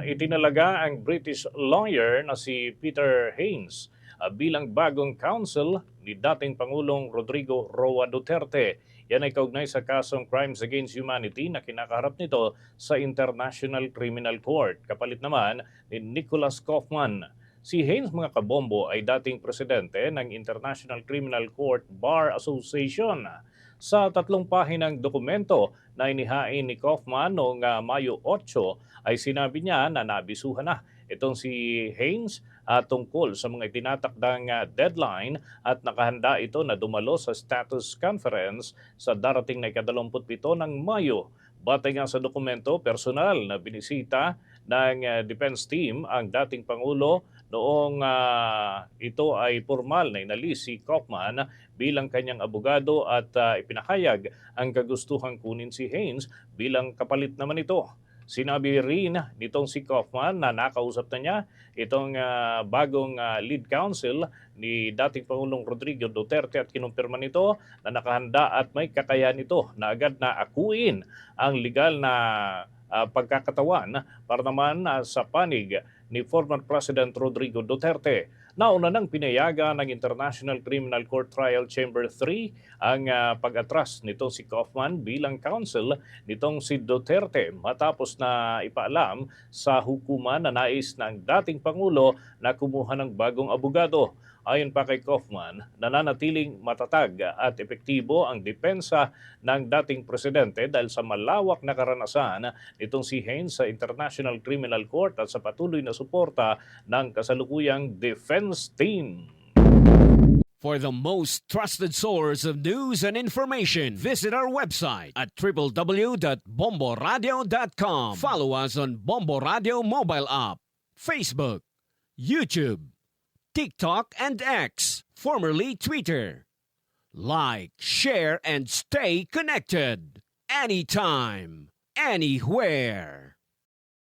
Itinalaga ang British lawyer na si Peter Haines bilang bagong counsel ni dating Pangulong Rodrigo Roa Duterte. Yan ay kaugnay sa kasong Crimes Against Humanity na kinakaharap nito sa International Criminal Court. Kapalit naman ni Nicholas Kaufman. Si Haines, mga kabombo, ay dating presidente ng International Criminal Court Bar Association. Sa 3 pahinang dokumento na inihain ni Kaufman noong Mayo 8 ay sinabi niya na nabisuhan na itong si Haines tungkol sa mga itinatakdang deadline at nakahanda ito na dumalo sa status conference sa darating na ika-27 ng Mayo. Batay nga sa dokumento, personal na binisita ng defense team ang dating Pangulo noong ito ay formal na inalis si Kaufman bilang kanyang abogado at ipinahayag ang kagustuhang kunin si Haines bilang kapalit naman ito. Sinabi rin nitong si Kaufman na nakausap na niya itong bagong lead counsel ni dating Pangulong Rodrigo Duterte at kinumpirma nito na nakahanda at may kakayahan ito na agad na akuin ang legal na pagkakatawan para naman sa panig ni former President Rodrigo Duterte. Nauna nang pinayagan ng International Criminal Court Trial Chamber 3 ang pag-atras nitong si Kaufman bilang counsel nitong si Duterte matapos na ipaalam sa hukuman na nais ng dating Pangulo na kumuha ng bagong abogado. Ayon pa kay Kaufman, nananatiling matatag at epektibo ang depensa ng dating presidente dahil sa malawak na karanasan nitong si Haines sa International Criminal Court at sa patuloy na suporta ng kasalukuyang defense team. For the most trusted source of news and information, visit our website at www.bomboradio.com. Follow us on Bombo Radio mobile app, Facebook, YouTube, TikTok, and X, formerly Twitter. Like, share, and stay connected. Anytime, anywhere.